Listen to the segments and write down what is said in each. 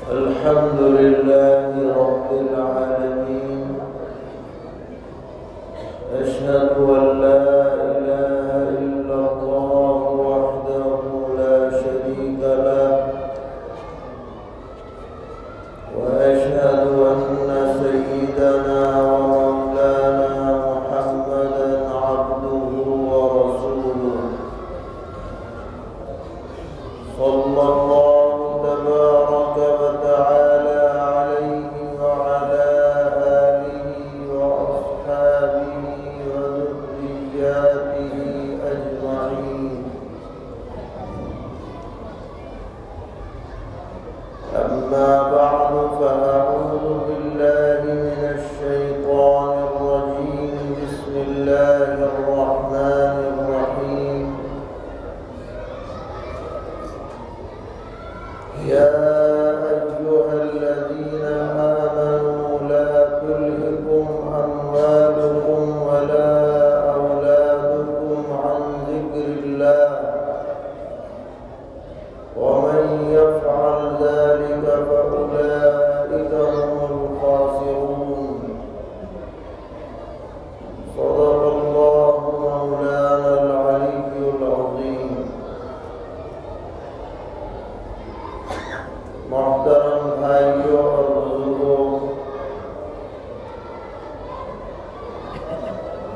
الحمد لله رب العالمين أشهد أن لا إله إلا الله وحده لا شريك له وأشهد أن سيدنا ومولانا محمدا عبده ورسوله صلى الله تبارك وتعالى عليه وعلى آله وأصحابه وذرياته أجمعين. أما بعد فأعوذ بالله من الشيطان الرجيم. بسم الله الرحمن الرحيم. يا أيها الذين آمنوا لا تلهكم أموالكم ولا أولادكم عن ذكر الله ومن يفعل ذلك فأولئك هم الخاسرون. صدق الله مولانا العلي العظيم. محترم بھائیوں اور بزرگوں،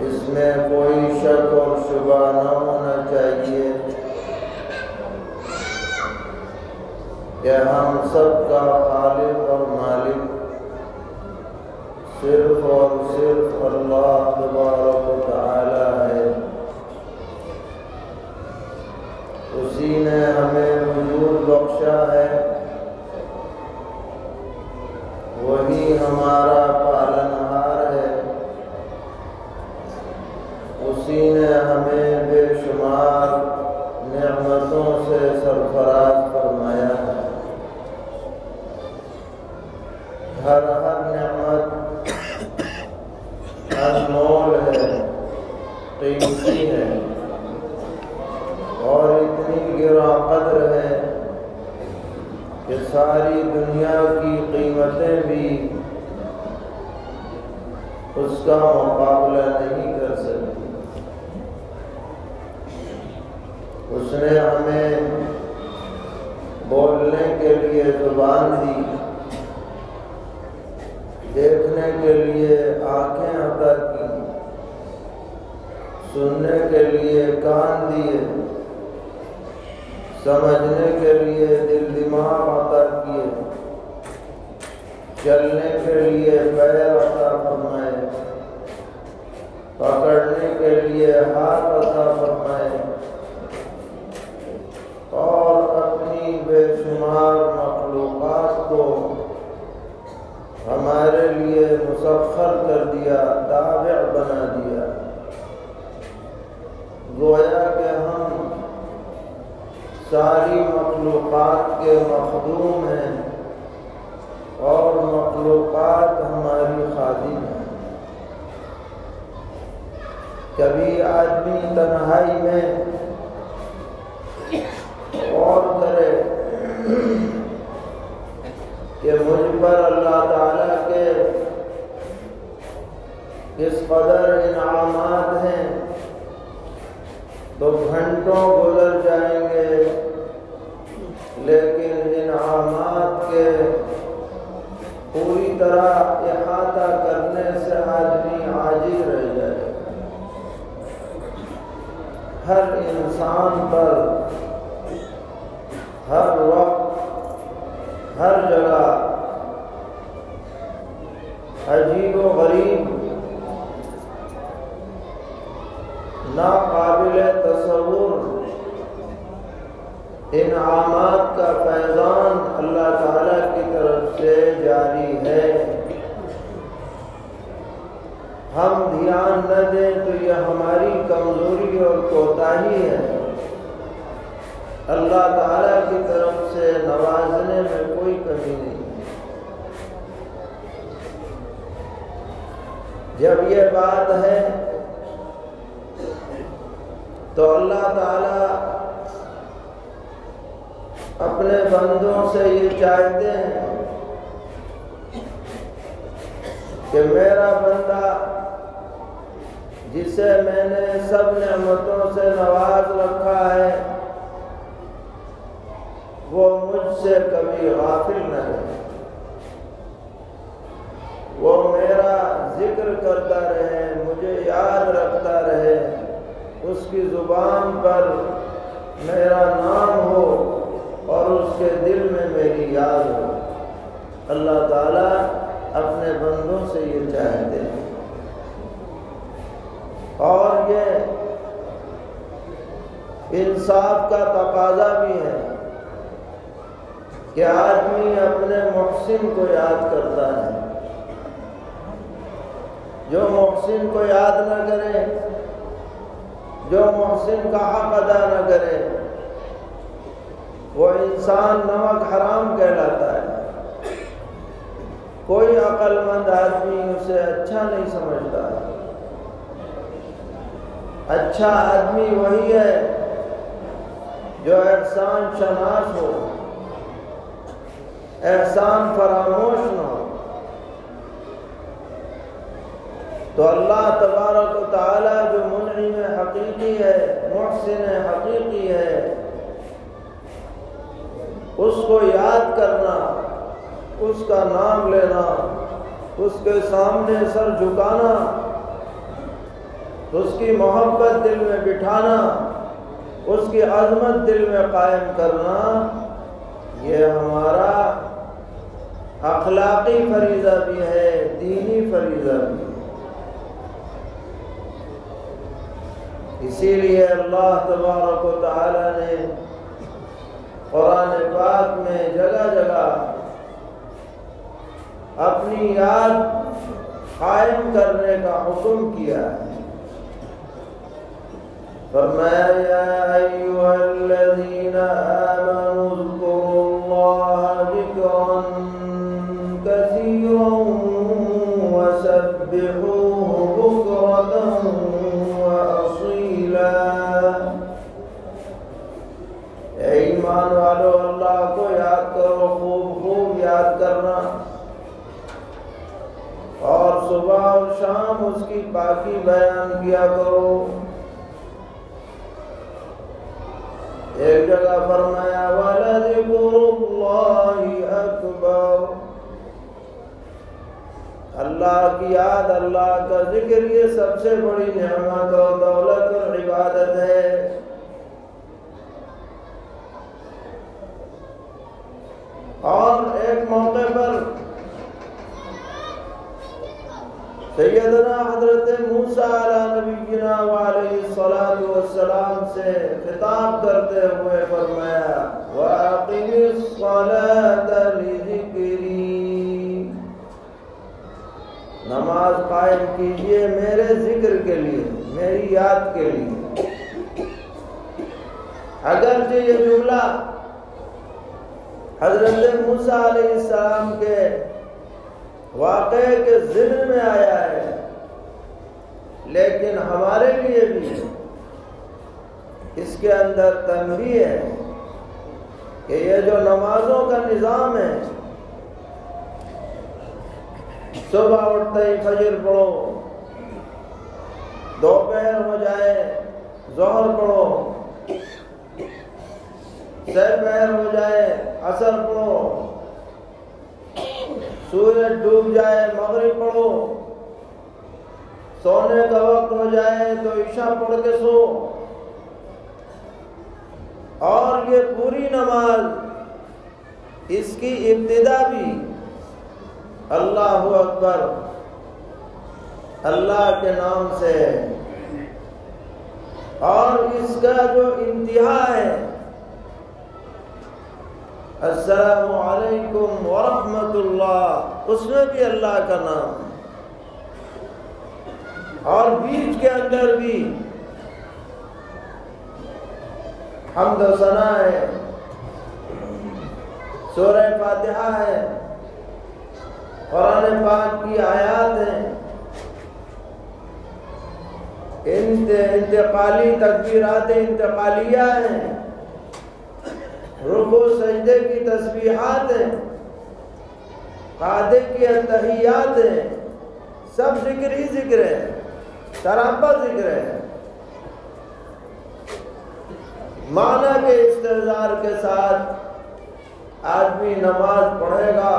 اس میں کوئی شک اور شبہ نہ ہونا چاہیے کہ ہم سب کا خالق اور مالک صرف اور صرف اللہ تبارک و تعالی ہے. اسی نے ہمیں وجود بخشا ہے، وہی ہمارا پالنہار ہے، اسی نے ہمیں بے شمار نعمتوں سے سرفراز فرمایا ہے. ہر نعمت انمول ہے، قیمتی ہے اور اتنی گراں قدر ہے کہ ساری دنیا کی قیمتیں بھی اس کا مقابلہ نہیں کر سکتی. اس نے ہمیں بولنے کے لیے زبان دی، دیکھنے کے لیے آنکھیں عطا کی، سننے کے لیے کان دیے، سمجھنے کے لیے دل دماغ عطا کیے، چلنے کے لیے پیر عطا فرمائے، پکڑنے کے لیے ہاتھ عطا فرمائے اور اپنی بے شمار مخلوقات کو ہمارے لیے مسخر کر دیا، تابع بنا دیا. گویا کہ ہم ساری مخلوقات کے مخدوم ہیں اور مخلوقات ہماری خادم ہیں. کبھی آدمی تنہائی میں غور کرے کہ مجھ پر اللہ تعالیٰ کے کس قدر انعامات ہیں، تو گھنٹوں گزر جائیں گے، لیکن انعامات کے پوری طرح احاطہ کرنے سے آدمی عاجز رہ جائے. ہر انسان پر ہر وقت ہر جگہ عجیب و غریب ناقابل تصور انعامات کا فیضان اللہ تعالیٰ کی طرف سے جاری ہے. ہم دھیان نہ دیں تو یہ ہماری کمزوری اور کوتاہی ہے. اللہ تعالیٰ کی طرف سے نوازنے میں کوئی کمی نہیں. جب یہ بات ہے تو اللہ تعالیٰ اپنے بندوں سے یہ چاہتے ہیں کہ میرا بندہ جسے میں نے سب نعمتوں سے نواز رکھا ہے وہ مجھ سے کبھی غافل نہ رہے، وہ میرا ذکر کرتا رہے، مجھے یاد رکھتا رہے، اس کی زبان پر میرا نام ہو اور اس کے دل میں میری یاد ہو۔ اللہ تعالیٰ اپنے بندوں سے یہ چاہتے ہیں، اور یہ انصاف کا تقاضا بھی ہے کہ آدمی اپنے محسن کو یاد کرتا ہے۔ جو محسن کو یاد نہ کرے، جو محسن کا حق ادا نہ کرے، وہ انسان نمک حرام کہلاتا ہے۔ کوئی عقل مند آدمی اسے اچھا نہیں سمجھتا۔ اچھا آدمی وہی ہے جو احسان شناس ہو، احسان فراموش نہ ہو۔ تو اللہ تبارک و تعالی جو منعم حقیقی ہے، محسن حقیقی ہے، اس کو یاد کرنا، اس کا نام لینا، اس کے سامنے سر جھکانا، اس کی محبت دل میں بٹھانا، اس کی عظمت دل میں قائم کرنا، یہ ہمارا اخلاقی فریضہ بھی ہے، دینی فریضہ بھی ہے۔ اسی لیے اللہ تبارک و تعالی نے قرآن پاک میں جگہ جگہ اپنی یاد قائم کرنے کا حکم کیا ہے۔ فرمایا یا ایھا الذین آمنوا اذکروا اللہ ذکرا کثیرا وسبحوہ بکرۃ واصیلا۔ اے ایمان والو، اللہ کو یاد کرو، خوب خوب یاد کرنا، اور صبح اور شام اس کی پاکی بیان کیا کرو۔ ایک جگہ فرمایا وَلَذِكْرُ اللَّهِ أَكْبَرُ، اللہ کی یاد، اللہ کا ذکر، یہ سب سے بڑی نعمت اور دولت اور عبادت ہے۔ اور ایک موقع پر سیدنا حضرت موسیٰ علیہ نبینا وعلیہ الصلاۃ والسلام سے خطاب کرتے ہوئے فرمایا وَأَقِمِ الصَّلَاةَ لِذِكْرِي، نماز قائم کیجئے میرے ذکر کے لیے، میری یاد کے لیے۔ اگرچہ یہ جملہ حضرت موسیٰ علیہ السلام کے واقعے کے ذمن میں آیا ہے، لیکن ہمارے لیے بھی اس کے اندر تنبیہ ہے کہ یہ جو نمازوں کا نظام ہے، صبح اٹھتے ہی فجر پڑھو، دوپہر ہو جائے ظہر پڑھو، سحر پہر ہو جائے عصر پڑھو، سورج ڈوب جائے مغرب پڑھو، سونے کا وقت ہو جائے تو عشاء پڑھ کے سو، اور یہ پوری نماز اس کی ابتدا بھی اللہ اکبر، اللہ کے نام سے ہے، اور اس کا جو انتہا ہے السلام علیکم ورحمۃ اللہ، اس میں بھی اللہ کا نام، اور بیچ کے اندر بھی حمد و ثنا ہے، سورہ فاتحہ ہے، قرآن پاک کی آیات ہیں، انتقالی تکبیرات انتقالیہ ہیں، رکوع سجدے کی تسبیحات ہیں، قعدے کی التحیات ہیں، سب ذکر ہی ذکر ہے، سراپا ذکر ہے۔ معنی کے استحضار کے ساتھ آدمی نماز پڑھے گا،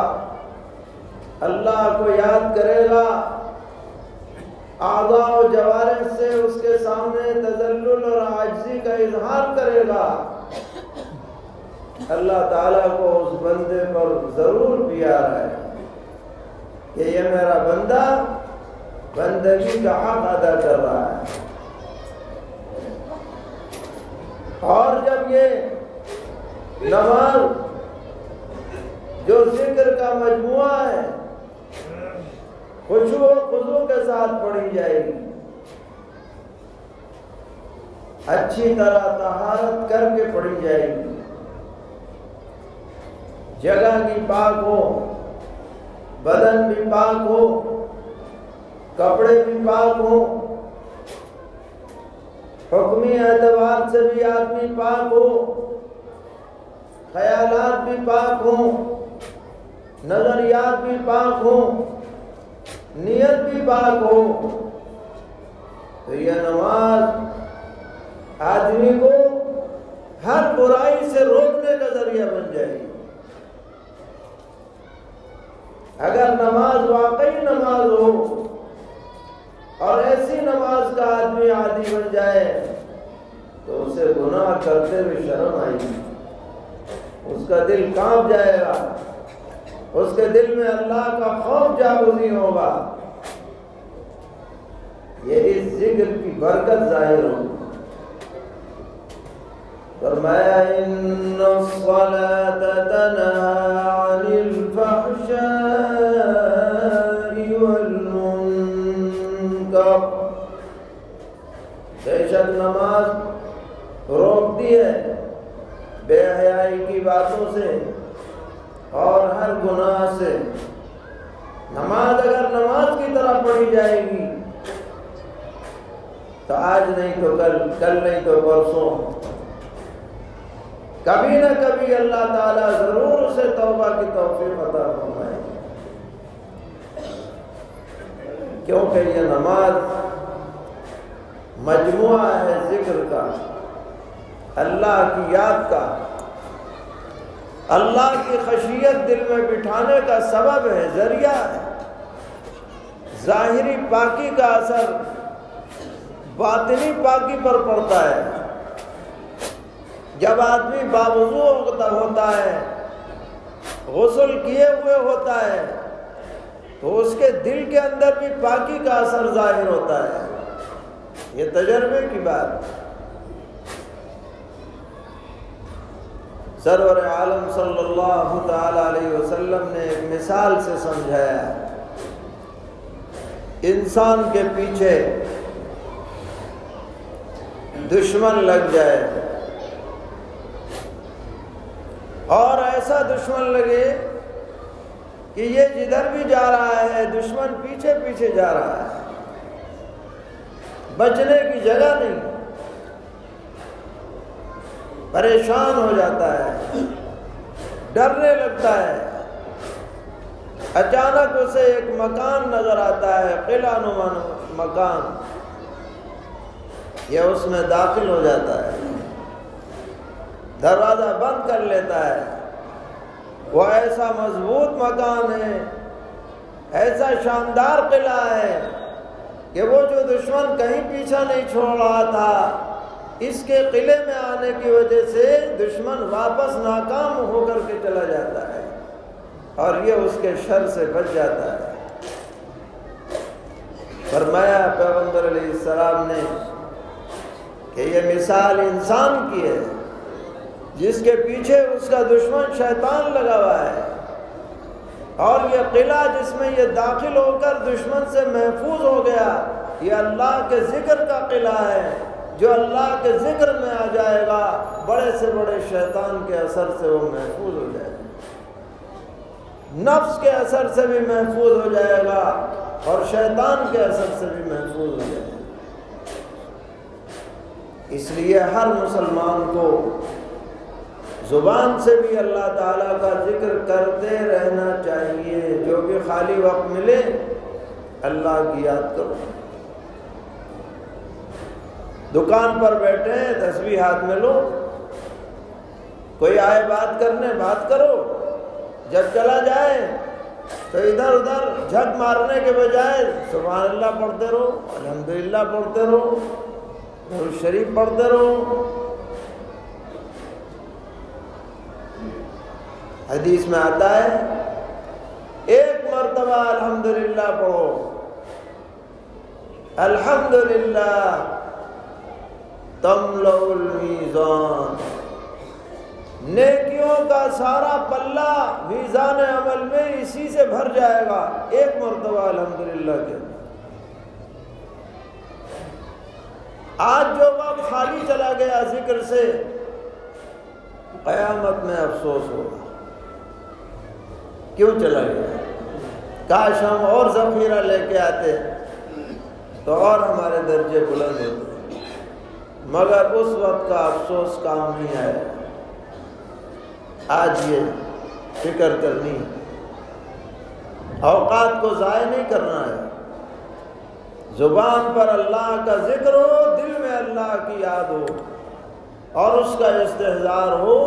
اللہ کو یاد کرے گا، اعضاء و جوارح سے اس کے سامنے تذلل اور عاجزی کا اظہار کرے گا، اللہ تعالیٰ کو اس بندے پر ضرور پیار ہے کہ یہ میرا بندہ بندگی کا حق ادا کر رہا ہے۔ اور جب یہ نماز جو ذکر کا مجموعہ ہے خشوع و خضوع کے ساتھ پڑھی جائے گی، اچھی طرح طہارت کر کے پڑھی جائے گی، جگہ بھی پاک ہو، بدن بھی پاک ہو، کپڑے بھی پاک ہو، حکمی اعتبار سے بھی آدمی پاک ہو، خیالات بھی پاک ہوں، نظریات بھی پاک ہوں، نیت بھی پاک ہو، تو یہ نماز آدمی کو ہر برائی سے روکنے کا ذریعہ بن جائے گی۔ اگر نماز واقعی نماز ہو اور ایسی نماز کا آدمی عادی بن جائے تو اسے گناہ کرتے ہوئے شرم آئے گی، اس کا دل کانپ جائے گا، اس کے دل میں اللہ کا خوف جاگزی ہوگا، یہ اس ذکر کی برکت ظاہر ہوگی۔ فرمایا ان الصلاۃ تنہی عن الفحشاء والمنکر، بے شک نماز روکتی ہے بے حیائی کی باتوں سے اور ہر گناہ سے۔ نماز اگر نماز کی طرح پڑھی جائے گی تو آج نہیں تو کل نہیں تو پرسوں کبھی نہ کبھی اللہ تعالیٰ ضرور اسے توبہ کی توفیق عطا فرمائے گا، کیونکہ یہ نماز مجموعہ ہے ذکر کا، اللہ کی یاد کا، اللہ کی خشیت دل میں بٹھانے کا سبب ہے، ذریعہ ہے۔ ظاہری پاکی کا اثر باطنی پاکی پر پڑتا ہے۔ جب آدمی باوضو ہوتا ہے، غسل کیے ہوئے ہوتا ہے، تو اس کے دل کے اندر بھی پاکی کا اثر ظاہر ہوتا ہے، یہ تجربے کی بات۔ سرور عالم صلی اللہ تعالی علیہ وسلم نے ایک مثال سے سمجھایا، انسان کے پیچھے دشمن لگ جائے اور ایسا دشمن لگے کہ یہ جدھر بھی جا رہا ہے دشمن پیچھے پیچھے جا رہا ہے، بچنے کی جگہ نہیں، پریشان ہو جاتا ہے، ڈرنے لگتا ہے۔ اچانک اسے ایک مکان نظر آتا ہے، قلعہ نما مکان، یہ اس میں داخل ہو جاتا ہے، دروازہ بند کر لیتا ہے۔ وہ ایسا مضبوط مکان ہے، ایسا شاندار قلعہ ہے کہ وہ جو دشمن کہیں پیچھا نہیں چھوڑ رہا تھا، اس کے قلعے میں آنے کی وجہ سے دشمن واپس ناکام ہو کر کے چلا جاتا ہے اور یہ اس کے شر سے بچ جاتا ہے۔ فرمایا پیغمبر علیہ السلام نے کہ یہ مثال انسان کی ہے جس کے پیچھے اس کا دشمن شیطان لگا ہوا ہے، اور یہ قلعہ جس میں یہ داخل ہو کر دشمن سے محفوظ ہو گیا، یہ اللہ کے ذکر کا قلعہ ہے۔ جو اللہ کے ذکر میں آ جائے گا بڑے سے بڑے شیطان کے اثر سے وہ محفوظ ہو جائے گا، نفس کے اثر سے بھی محفوظ ہو جائے گا اور شیطان کے اثر سے بھی محفوظ ہو جائے گا۔ اس لیے ہر مسلمان کو زبان سے بھی اللہ تعالیٰ کا ذکر کرتے رہنا چاہیے. جو بھی خالی وقت ملے اللہ کی یاد کرو. دکان پر بیٹھے تسبیح ہاتھ میں لو, کوئی آئے بات کرنے بات کرو, جب چلا جائے تو ادھر ادھر جھک مارنے کے بجائے سبحان اللہ پڑھتے رہو, الحمدللہ پڑھتے رہو, درود شریف پڑھتے رہو. حدیث میں آتا ہے ایک مرتبہ الحمدللہ پڑھو, الحمدللہ تملأ المیزان, نیکیوں کا سارا پلہ میزان عمل میں اسی سے بھر جائے گا. ایک مرتبہ الحمدللہ کے. آج جو وقت خالی چلا گیا ذکر سے, قیامت میں افسوس ہوگا کیوں چلا گیا. کاش ہم اور ذخیرہ لے کے آتے تو اور ہمارے درجے بلند ہوتے, مگر اس وقت کا افسوس کام نہیں آیا. آج یہ فکر کرنی, اوقات کو ضائع نہیں کرنا ہے. زبان پر اللہ کا ذکر ہو, دل میں اللہ کی یاد ہو اور اس کا استحضار ہو.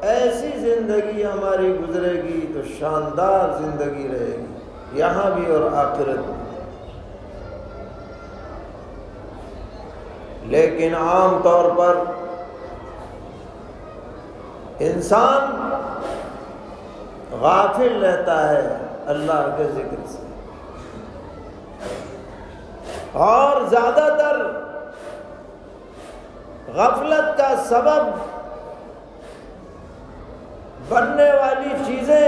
ایسی زندگی ہماری گزرے گی تو شاندار زندگی رہے گی یہاں بھی اور آخرت میں. لیکن عام طور پر انسان غافل رہتا ہے اللہ کے ذکر سے, اور زیادہ تر غفلت کا سبب بننے والی چیزیں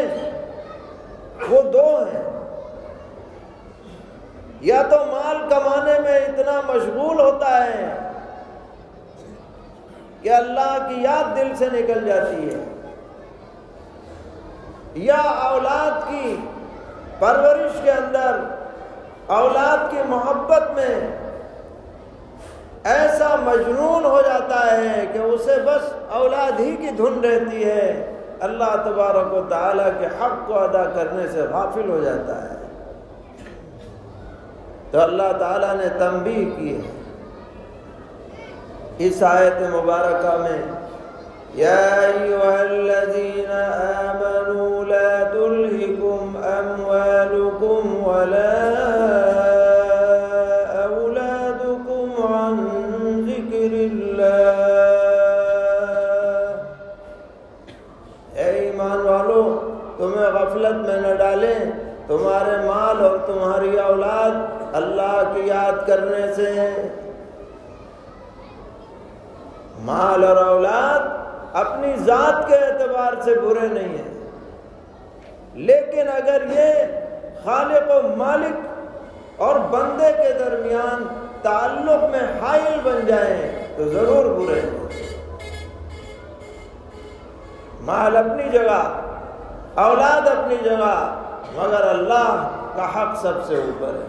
وہ دو ہیں. یا تو مال کمانے میں اتنا مشغول ہوتا ہے کہ اللہ کی یاد دل سے نکل جاتی ہے, یا اولاد کی پرورش کے اندر اولاد کی محبت میں ایسا مجنون ہو جاتا ہے کہ اسے بس اولاد ہی کی دھن رہتی ہے, اللہ تبارک و تعالیٰ کے حق کو ادا کرنے سے غافل ہو جاتا ہے. تو اللہ تعالیٰ نے تنبیہ کی ہے اس آیت مبارکہ میں, یا ایھا الذین آمنوا لا تلہکم اموالکم ولا اولادکم عن ذکر اللہ. اے ایمان والو, تمہیں غفلت میں نہ ڈالیں تمہارے مال اور تمہاری اولاد اللہ کی یاد کرنے سے. مال اور اولاد اپنی ذات کے اعتبار سے برے نہیں ہیں, لیکن اگر یہ خالق و مالک اور بندے کے درمیان تعلق میں حائل بن جائیں تو ضرور برے ہیں. مال اپنی جگہ, اولاد اپنی جگہ, مگر اللہ کا حق سب سے اوپر ہے.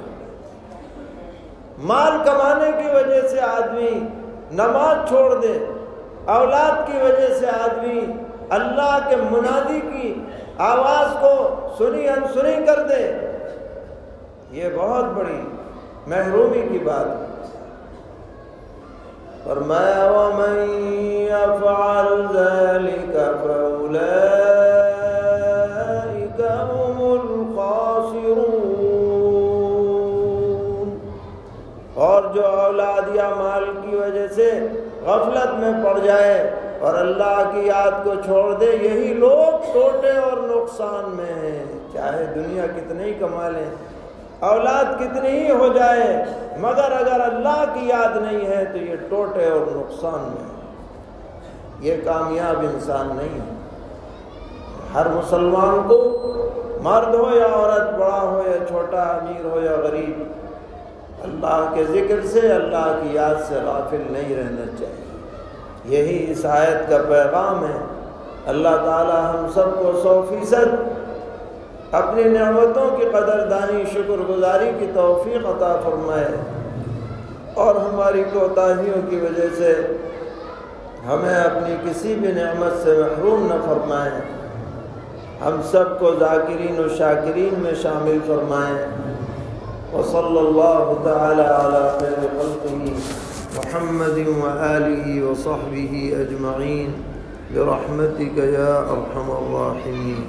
مال کمانے کی وجہ سے آدمی نماز چھوڑ دے, اولاد کی وجہ سے آدمی اللہ کے منادی کی آواز کو سنی انسنی کر دے, یہ بہت بڑی محرومی کی بات ہے. فرمایا وَمَن يَفْعَلْ ذَلِكَ فَأُولَئِكَ هُمُ الْخَاسِرُونَ. اور جو اولاد یا مال کی وجہ سے غفلت میں پڑ جائے اور اللہ کی یاد کو چھوڑ دے, یہی لوگ ٹوٹے اور نقصان میں ہیں. چاہے دنیا کتنی ہی کما لیں, اولاد کتنی ہی ہو جائے, مگر اگر اللہ کی یاد نہیں ہے تو یہ ٹوٹے اور نقصان میں ہیں. یہ کامیاب انسان نہیں ہے. ہر مسلمان کو, مرد ہو یا عورت, بڑا ہو یا چھوٹا, امیر ہو یا غریب, اللہ کے ذکر سے, اللہ کی یاد سے غافل نہیں رہنا چاہیے. یہی اس آیت کا پیغام ہے. اللہ تعالی ہم سب کو 100% اپنی نعمتوں کی قدردانی, شکر گزاری کی توفیق عطا فرمائے, اور ہماری کوتاہیوں کی وجہ سے ہمیں اپنی کسی بھی نعمت سے محروم نہ فرمائیں، ہم سب کو ذاکرین و شاکرین میں شامل فرمائیں۔ وصلی اللہ تعالی علی خیر خلقہ محمد وآلہ وصحبہ اجمعین برحمتک یا ارحم الراحمین۔